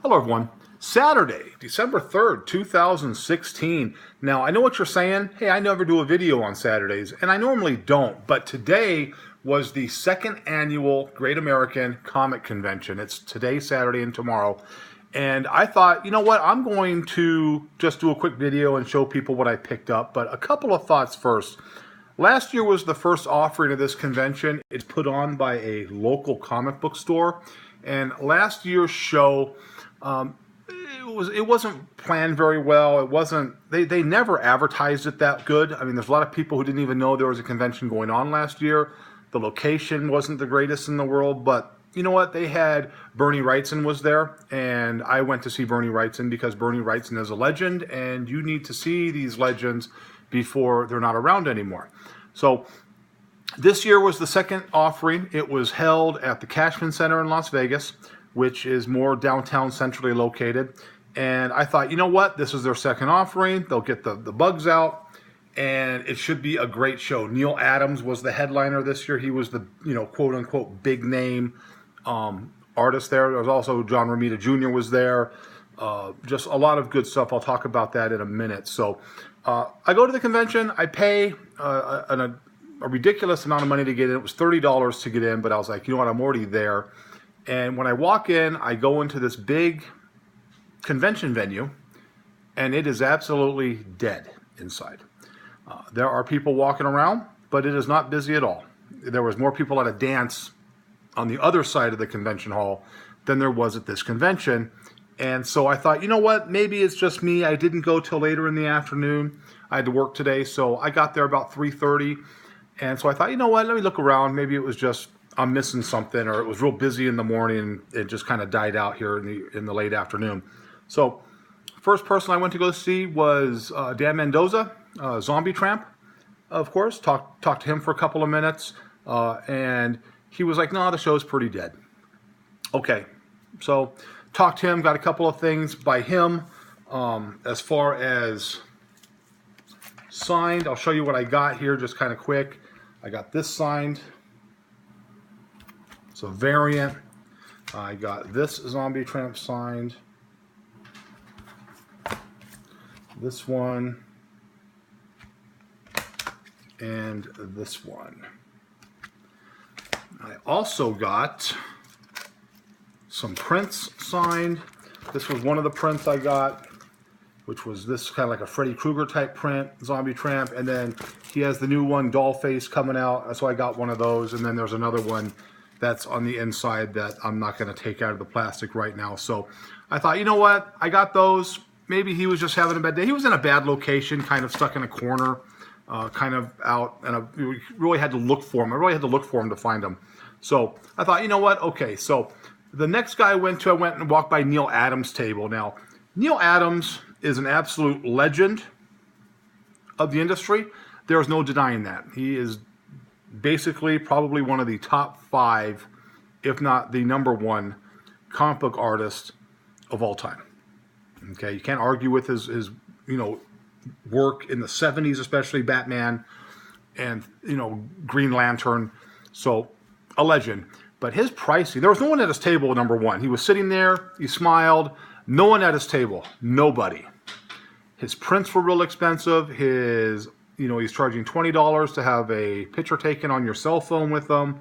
Hello, everyone. Saturday, December 3rd, 2016. Now, I know what you're saying. Hey, I never do a video on Saturdays, and I normally don't, but today was the second annual Great American Comic Convention. It's today, Saturday, and tomorrow. And I thought, you know what, I'm going to just do a quick video and show people what I picked up, but a couple of thoughts first. Last year was the first offering of this convention. It's put on by a local comic book store, and last year's show, it wasn't planned very well. It wasn't. They never advertised it that good. I mean, there's a lot of people who didn't even know there was a convention going on last year. The location wasn't the greatest in the world, but you know what? They had Bernie Wrightson was there, and I went to see Bernie Wrightson because Bernie Wrightson is a legend, and you need to see these legends before they're not around anymore. So this year was the second offering. It was held at the Cashman Center in Las Vegas, which is more downtown centrally located. And I thought, you know what? This is their second offering. They'll get the bugs out, and it should be a great show. Neal Adams was the headliner this year. He was the, quote unquote, big name artist there. There was also John Romita Jr. was there. Just a lot of good stuff. I'll talk about that in a minute. So I go to the convention. I pay a ridiculous amount of money to get in. It was $30 to get in, but I was like, you know what? I'm already there. And when I walk in, I go into this big convention venue, and it is absolutely dead inside. There are people walking around, but it is not busy at all. There was more people at a dance on the other side of the convention hall than there was at this convention. And so I thought, you know what? Maybe it's just me. I didn't go till later in the afternoon. I had to work today, so I got there about 3:30. And so I thought, you know what? Let me look around. Maybe it was just I'm missing something, or it was real busy in the morning and it just kind of died out here in the late afternoon. So first person I went to go see was Dan Mendoza, Zombie Tramp, of course. Talked to him for a couple of minutes, and he was like, no, the show's pretty dead. Okay, so talked to him, got a couple of things by him. As far as signed, I'll show you what I got here just kind of quick. I got this signed. It's a variant. I got this Zombie Tramp signed. This one. And this one. I also got some prints signed. This was one of the prints I got, which was this kind of like a Freddy Krueger type print, Zombie Tramp. And then he has the new one, Dollface, coming out. So I got one of those. And then there's another one that's on the inside that I'm not going to take out of the plastic right now. So I thought, you know what? I got those. Maybe he was just having a bad day. He was in a bad location, kind of stuck in a corner, kind of out. And we really had to look for him. I really had to look for him to find him. So I thought, you know what? Okay, so the next guy I went and walked by Neal Adams' table. Now, Neal Adams is an absolute legend of the industry. There's no denying that. He is basically probably one of the top 5, if not the number 1 comic book artist of all time. Okay, you can't argue with his work in the 70s, especially Batman and Green Lantern. So a legend. But his pricing, there was no one at his table, number 1. He was sitting there, he smiled, no one at his table, nobody. His prints were real expensive. He's charging $20 to have a picture taken on your cell phone with them.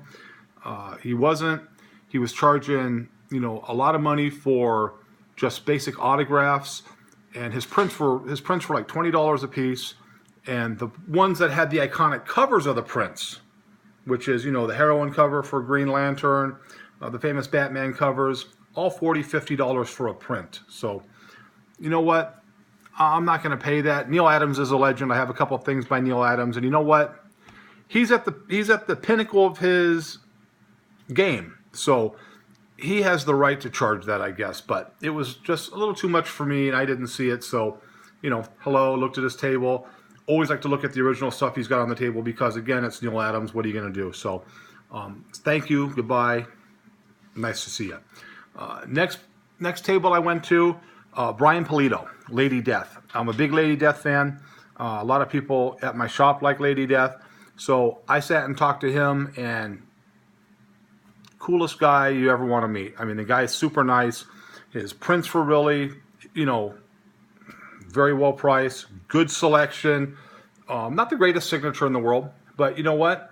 He was charging, a lot of money for just basic autographs, and his prints were like $20 a piece. And the ones that had the iconic covers of the prints, which is, the heroine cover for Green Lantern, the famous Batman covers, all $40, $50 for a print. So, you know what? I'm not going to pay that. Neal Adams is a legend. I have a couple of things by Neal Adams, and you know what? He's at the pinnacle of his game. So he has the right to charge that, I guess. But it was just a little too much for me, and I didn't see it. So, hello, looked at his table. Always like to look at the original stuff he's got on the table because, again, it's Neal Adams. What are you going to do? So, thank you. Goodbye. Nice to see you. Next table I went to, Brian Pulido, Lady Death. I'm a big Lady Death fan. A lot of people at my shop like Lady Death. So I sat and talked to him, and coolest guy you ever want to meet. I mean, the guy is super nice. His prints were really, you know, very well priced, good selection. Not the greatest signature in the world, but you know what?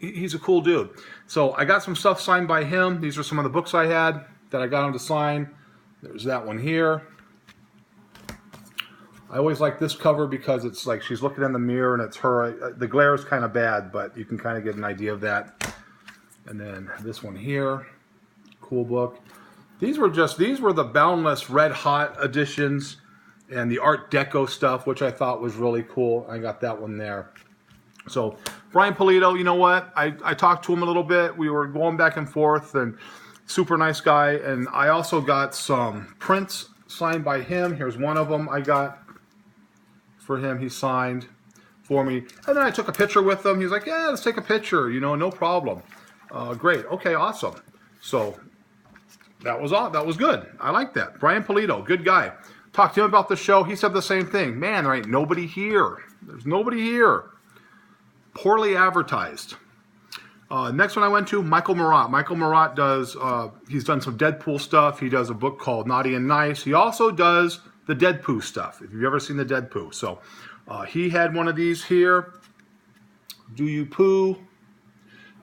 He's a cool dude. So I got some stuff signed by him. These are some of the books I had that I got him to sign. There's that one here. I always like this cover because it's like she's looking in the mirror and it's her. The glare is kind of bad, but you can kind of get an idea of that. And then this one here, cool book. These were the Boundless Red Hot editions and the Art Deco stuff, which I thought was really cool. I got that one there. So Brian Pulido, you know what? I talked to him a little bit. We were going back and forth, and super nice guy. And I also got some prints signed by him. Here's one of them I got for him. He signed for me. And then I took a picture with him. He's like, yeah, let's take a picture. You know, no problem. Great. Okay, awesome. So that was good. I like that. Brian Pulido, good guy. Talked to him about the show. He said the same thing. Man, there ain't nobody here. There's nobody here. Poorly advertised. Next one I went to, Michael Marat. Michael Marat does, he's done some Deadpool stuff. He does a book called Naughty and Nice. He also does the Deadpool stuff, if you've ever seen the Deadpool. So he had one of these here. Do You Poo.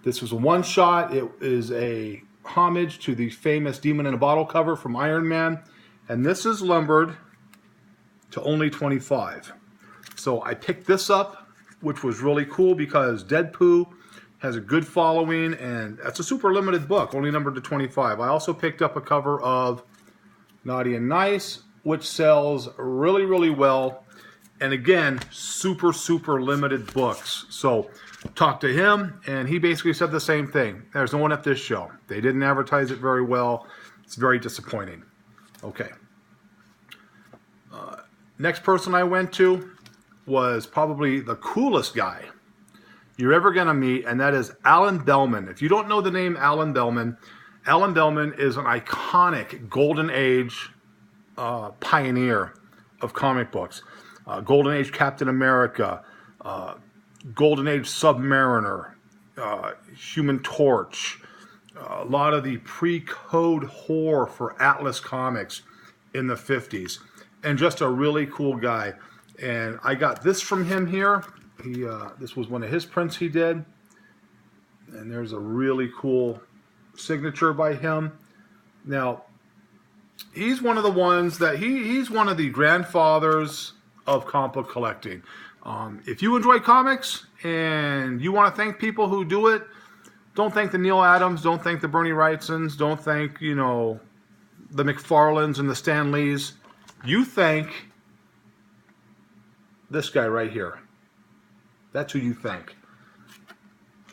This was a one-shot. It is a homage to the famous Demon in a Bottle cover from Iron Man. And this is numbered to only 25. So I picked this up, which was really cool because Deadpool has a good following, and that's a super limited book, only numbered to 25. I also picked up a cover of Naughty and Nice, which sells really, really well. And again, super, super limited books. So talked to him, and he basically said the same thing. There's no one at this show. They didn't advertise it very well. It's very disappointing. Okay. Next person I went to was probably the coolest guy you're ever going to meet, and that is Alan Bellman. If you don't know the name Alan Bellman is an iconic Golden Age pioneer of comic books. Golden Age Captain America, Golden Age Submariner, Human Torch, a lot of the pre-code horror for Atlas Comics in the 50s, and just a really cool guy. And I got this from him here. This was one of his prints he did. And there's a really cool signature by him. Now, he's one of the ones that he's one of the grandfathers of comic book collecting. If you enjoy comics and you want to thank people who do it, don't thank the Neil Adams, don't thank the Bernie Wrightsons, don't thank, you know, the McFarlanes and the Stan Lees. You thank this guy right here. That's who you thank.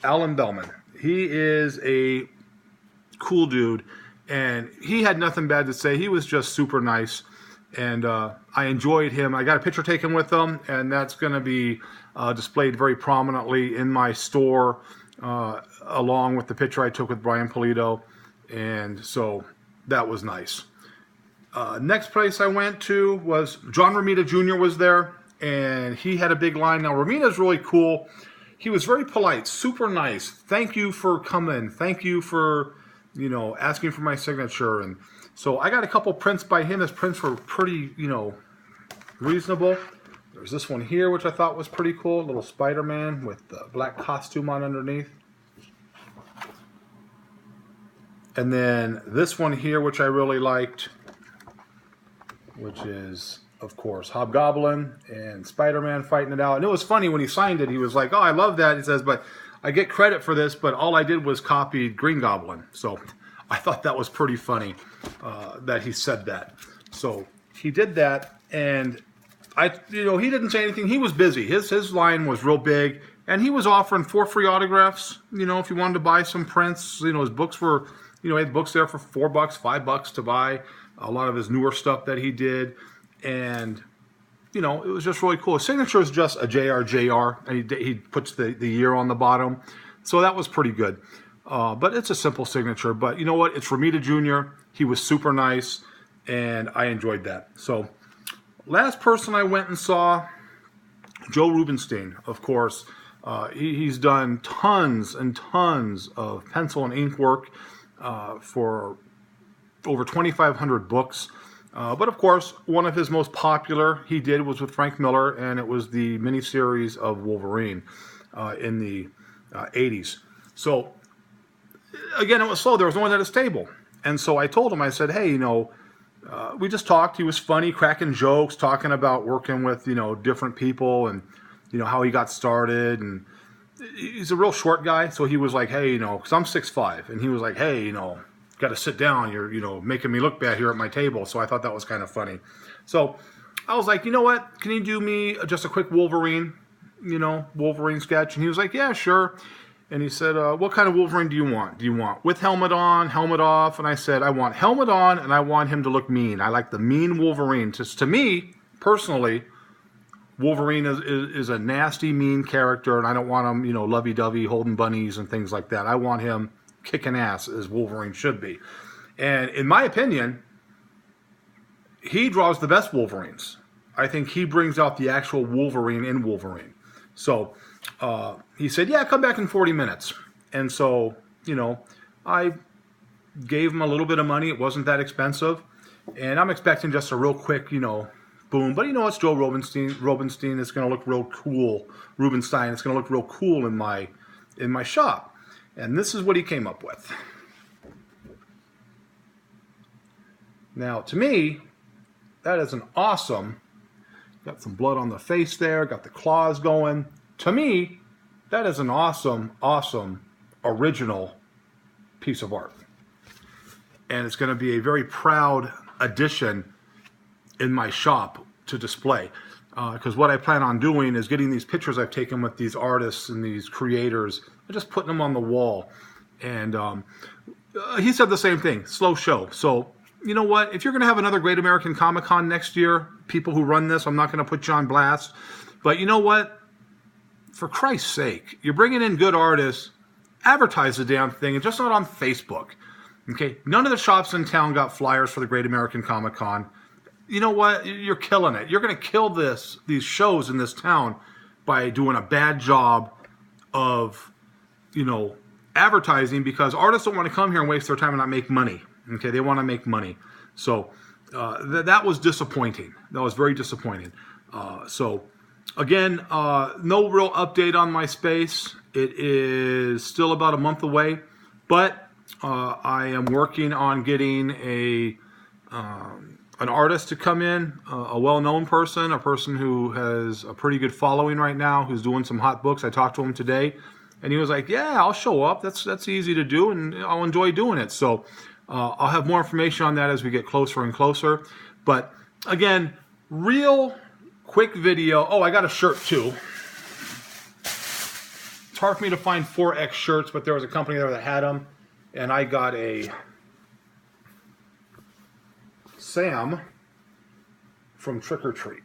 Alan Bellman. He is a cool dude, and he had nothing bad to say. He was just super nice, and I enjoyed him. I got a picture taken with him, and that's going to be displayed very prominently in my store, along with the picture I took with Brian Pulido, and so that was nice. Next place I went to was John Romita Jr. was there, and he had a big line. Now, Romita's really cool. He was very polite, super nice. Thank you for coming. Thank you for, you know, asking for my signature. And so I got a couple prints by him. His prints were pretty, you know, reasonable. There's this one here, which I thought was pretty cool. A little Spider-Man with the black costume on underneath. And then this one here, which I really liked, which is, of course, Hobgoblin and Spider-Man fighting it out. And it was funny when he signed it. He was like, oh, I love that. He says, but I get credit for this, but all I did was copy Green Goblin. So I thought that was pretty funny that he said that. So he did that, and he didn't say anything. He was busy. His line was real big, and he was offering 4 free autographs. You know, if you wanted to buy some prints, you know, his books were, you know, he had books there for $4, $5 to buy. A lot of his newer stuff that he did. And, you know, it was just really cool. His signature is just a JRJR, and he puts the year on the bottom. So that was pretty good. But it's a simple signature. But you know what? It's Romita Jr. He was super nice, and I enjoyed that. So last person I went and saw, Joe Rubinstein, of course. He's done tons and tons of pencil and ink work for over 2,500 books. But of course, one of his most popular he did was with Frank Miller, and it was the miniseries of Wolverine in the 80s. So again, it was slow. There was no one at his table. And so I told him, I said, hey, we just talked. He was funny, cracking jokes, talking about working with, different people and, how he got started. And he's a real short guy. So he was like, hey, because I'm 6'5", and he was like, hey, got to sit down. You're, making me look bad here at my table. So I thought that was kind of funny. So I was like, you know what? Can you do me just a quick Wolverine sketch? And he was like, yeah, sure. And he said, what kind of Wolverine do you want? Do you want with helmet on, helmet off? And I said, I want helmet on, and I want him to look mean. I like the mean Wolverine. Just to me, personally, Wolverine is a nasty, mean character, and I don't want him, lovey-dovey, holding bunnies and things like that. I want him kicking ass as Wolverine should be. And in my opinion, he draws the best Wolverines. I think he brings out the actual Wolverine in Wolverine. So he said, yeah, come back in 40 minutes. And so, I gave him a little bit of money. It wasn't that expensive. And I'm expecting just a real quick, boom. But it's Joe Rubenstein. It's going to look real cool. Rubenstein. It's going to look real cool in my shop. And this is what he came up with. Now, to me, that is an awesome, got some blood on the face there, got the claws going. To me, that is an awesome, awesome, original piece of art. And it's going to be a very proud addition in my shop to display. Because what I plan on doing is getting these pictures I've taken with these artists and these creators and just putting them on the wall. And he said the same thing, slow show. So, you know what? If you're going to have another Great American Comic Con next year, people who run this, I'm not going to put you on blast. But you know what? For Christ's sake, you're bringing in good artists, advertise the damn thing, and just not on Facebook. Okay? None of the shops in town got flyers for the Great American Comic Con. You know what? You're killing it. You're going to kill these shows in this town by doing a bad job of, advertising, because artists don't want to come here and waste their time and not make money. Okay? They want to make money. So that was disappointing. That was very disappointing. So again, no real update on my space. It is still about a month away, but I am working on getting an artist to come in, a well-known person, a person who has a pretty good following right now, who's doing some hot books. I talked to him today, and he was like, yeah, I'll show up. That's easy to do, and I'll enjoy doing it. So I'll have more information on that as we get closer and closer. But again, real quick video. Oh, I got a shirt too. It's hard for me to find 4X shirts, but there was a company there that had them, and I got a Sam from Trick or Treat.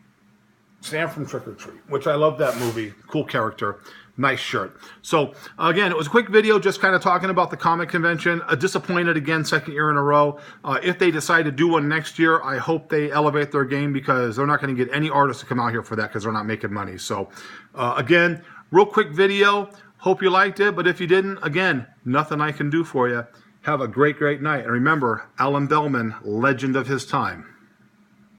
Sam from Trick or Treat, which I love that movie. Cool character. Nice shirt. So, again, it was a quick video just kind of talking about the comic convention. Disappointed again, second year in a row. If they decide to do one next year, I hope they elevate their game, because they're not going to get any artists to come out here for that, because they're not making money. So, again, real quick video. Hope you liked it. But if you didn't, again, nothing I can do for you. Have a great, great night. And remember, Alan Bellman, legend of his time.